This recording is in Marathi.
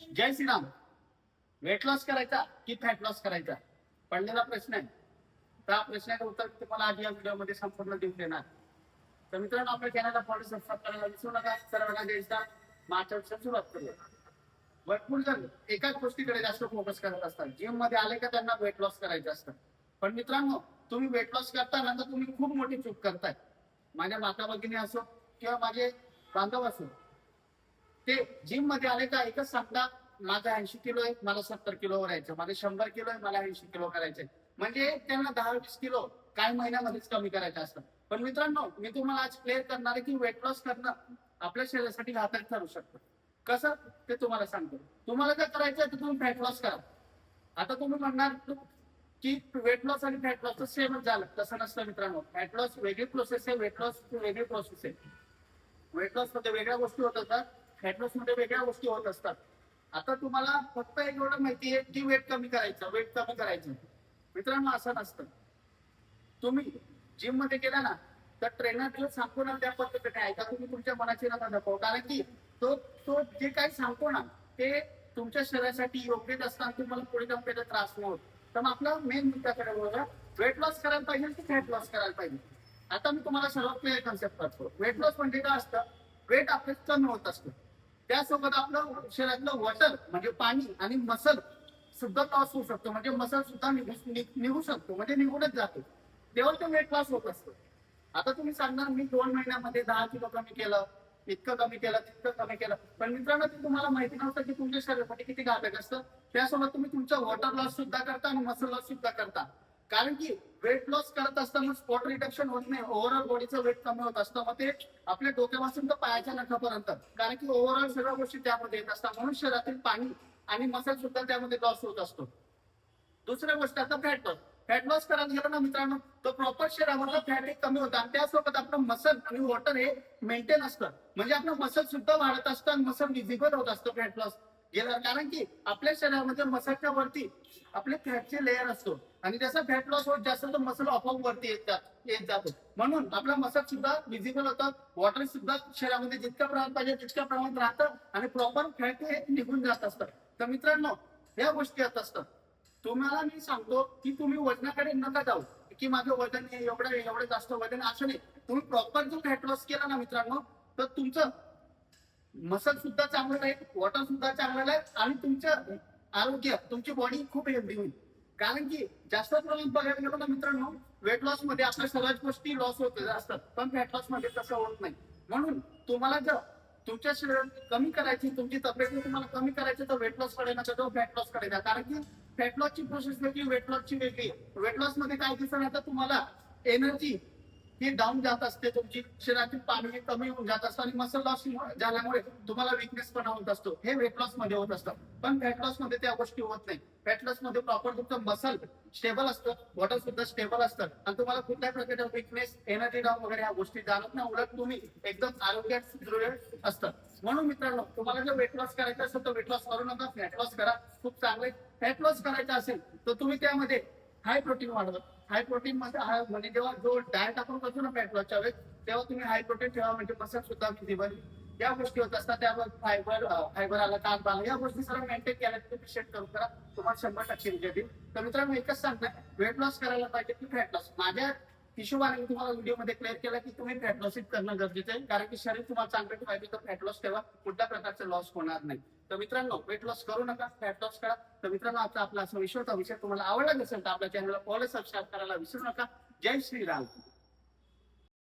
जय श्रीराम. वेट लॉस करायचा की फॅट लॉस करायचा पडलेला प्रश्न आहे. त्या प्रश्नाचं उत्तर तुम्हाला आज या व्हिडिओमध्ये संपूर्ण देऊन देणार. तर मित्रांनो, आपल्या चॅनलला फॉलो सबस्क्राईब करायला विसरू नका. सर्वांना जय श्रीराम. मागच्या सुरुवात करूया. भरपूर जण एकाच गोष्टीकडे जास्त फोकस करत असतात. जिम मध्ये आले का त्यांना वेट लॉस करायचं असतं. पण मित्रांनो, तुम्ही वेट लॉस करताना तर तुम्ही खूप मोठी चूक करताय. माझ्या माता भगिनी असो किंवा माझे बांधव असो, ते जिम मध्ये आले का एकच सांगतात, माझा 80 किलो आहे, मला 70 किलोवर यायचं, माझे 100 किलो आहे, मला 80 किलो करायचंय. म्हणजे त्यांना 10-20 किलो काही महिन्यामध्येच कमी करायचं असतं. पण मित्रांनो, मी तुम्हाला आज क्लिअर करणार आहे की वेट लॉस करणं आपल्या शरीरासाठी घातक ठरू शकतं. कसं ते तुम्हाला सांगतो. तुम्हाला जर करायचं तर तुम्ही फॅट लॉस करा. आता तुम्ही म्हणणार की वेट लॉस आणि फॅट लॉस सेमच झालं. तसं नसतं मित्रांनो. फॅट लॉस वेगळी प्रोसेस आहे, वेट लॉस वेगळी प्रोसेस आहे. वेट लॉस मध्ये वेगळ्या गोष्टी होत असतात, फॅट लॉस मध्ये वेगळ्या गोष्टी होत असतात. आता तुम्हाला फक्त एक एवढं माहिती आहे की वेट कमी करायचं. मित्रांनो, असं नसतं. तुम्ही जिम मध्ये गेला ना, तर ट्रेनर जो सांगतो ना त्या पद्धतीने ऐका. तुम्ही तुमच्या मनाची नका दाखवा. कारण की तो तो जे काही सांगतो ना, ते तुमच्या शरीरासाठी योग्यच असतं. तुम्हाला पुढे जाऊन त्याचा त्रास नाही होत. तर मग आपला मेन मुद्द्याकडे बघा. वेट लॉस करायला पाहिजे की फॅट लॉस करायला पाहिजे. आता मी तुम्हाला सर्वात क्लिअर कन्सेप्ट करतो. वेट लॉस म्हणजे काय असतं? वेट आपले कमी होत असतं. त्यासोबत आपलं शरीरातलं वॉटर म्हणजे पाणी आणि मसल सुद्धा लॉस होऊ शकतो. म्हणजे मसल सुद्धा निघू शकतो, म्हणजे निघूनच जातो. तेव्हा ते वेट लॉस होत असतं. आता तुम्ही सांगणार मी 2 महिन्यामध्ये 10 किलो कमी केलं, इतकं कमी केलं, तितकं कमी केलं. पण मित्रांनो, ते तुम्हाला माहिती नव्हतं की तुमच्या शरीरासाठी किती घातक असतं. त्यासोबत तुम्ही तुमचं वॉटर लॉस सुद्धा करता आणि मसल लॉस सुद्धा करता. कारण की वेट लॉस करत असताना स्पॉट रिडक्शन होत नाही, ओव्हरऑल बॉडीचं वेट कमी होत असतं. मग ते आपल्या डोक्यापासून तर पायाच्या नखापर्यंत, कारण की ओव्हरऑल सगळ्या गोष्टी त्यामध्ये येत असतात. म्हणून शरीरातील पाणी आणि मसल सुद्धा त्यामध्ये लॉस होत असतो. दुसरी गोष्ट, आता फॅट लॉस करायला गेलं ना मित्रांनो, तो प्रॉपर शरीरामधलं फॅट हे कमी होतं आणि त्यासोबत आपलं मसल आणि वॉटर हे मेंटेन असतं. म्हणजे आपलं मसल सुद्धा वाढत असतं आणि मसल विजिबल होत असतं फॅट लॉस गेल्यावर. कारण की आपल्या शरीरामध्ये मसलच्या वरती आपले फॅटचे लेअर असतो आणि जसा फॅट लॉस होत जास्त तर मसल आपोआप वरती येत जातो. म्हणून आपला मसल सुद्धा विजिबल होतं, वॉटर सुद्धा शरीरामध्ये जितक्या प्रमाणात पाहिजे तितक्या प्रमाणात राहतं आणि प्रॉपर फॅट हे निघून जात असतं. तर मित्रांनो, या गोष्टी येत असतात. तुम्हाला मी सांगतो की तुम्ही वजनाकडे नका जाऊ की माझं वजन एवढं जास्त वजन, असं नाही. तुम्ही प्रॉपर जो फॅट लॉस केला ना मित्रांनो, तर तुमचं मसल सुद्धा चांगलं राहील, वॉटर सुद्धा चांगलं राहील आणि तुमचं आरोग्य, तुमची बॉडी खूप हेल्दी होईल. कारण की जास्त प्रमाणात बघायला गेलो ना मित्रांनो, वेट लॉस मध्ये आपल्या सगळ्याच गोष्टी लॉस होत असतात, पण फॅट लॉस मध्ये तसं होत नाही. म्हणून तुम्हाला जर तुमच्या शरीरात कमी करायची, तुमची तब्येत तुम्हाला कमी करायची, तर वेट लॉस कडे नका जाऊ, फॅट लॉस कडे जा. कारण की फॅट लॉसची प्रोसेस वेगळी, वेट लॉसची वेगळी. वेट लॉस मध्ये काय दिसत आता तुम्हाला, एनर्जी ही डाऊन जात असते, तुमची शरीरातील पाणी कमी होऊन जात असतं आणि मसल लॉस झाल्यामुळे तुम्हाला विकनेस पण होत असतो. हे वेट लॉस मध्ये होत असतं. पण फॅट लॉस मध्ये त्या गोष्टी होत नाही. फॅट लॉस मध्ये प्रॉपर तुमचं मसल स्टेबल असतं, वॉटर सुद्धा स्टेबल असतं आणि तुम्हाला कुठल्याही प्रकारच्या विकनेस, एनर्जी डाऊन वगैरे ह्या गोष्टी जाणत नाही. उलट तुम्ही एकदम आरोग्यात सुदृढ असतं. म्हणून मित्रांनो, तुम्हाला जर वेट लॉस करायचं असेल तर वेट लॉस करू नका, फॅट लॉस करा. खूप चांगले. फॅट लॉस करायचा असेल तर तुम्ही त्यामध्ये हाय प्रोटीन वाढवा. हाय प्रोटीन मध्ये म्हणजे जेव्हा जो डाएट आपण करतो ना फॅट लॉसच्या वेळेस, तेव्हा तुम्ही हाय प्रोटीन ठेवा. म्हणजे मसल सुद्धा विजिबल, या गोष्टी होत असतात. त्यावर फायबर आला, कार्ब आला, या गोष्टी सर्व मेंटेन केल्या तुम्ही सेट करून करा, तुम्हाला 100% रिजल्ट येईल. तर मित्रांनो, एकच सांगणार, वेट लॉस करायला पाहिजे की फॅट लॉस. माझ्या हिशोबाने मी तुम्हाला व्हिडिओमध्ये क्लिअर केला की तुम्ही फॅट लॉस करणं गरजेचं आहे. कारण की शरीर तुम्हाला चांगलं ठेवायचे तर फॅट लॉस ठेवा, कुठल्या प्रकारचा लॉस होणार नाही. तर मित्रांनो, वेट लॉस करू नका, फॅट लॉस करा. तर मित्रांनो, आपला असा विषय तुम्हाला आवडला नसेल तर आपल्या चॅनलला फॉलो सबस्क्राईब करायला विसरू नका. जय श्रीराम.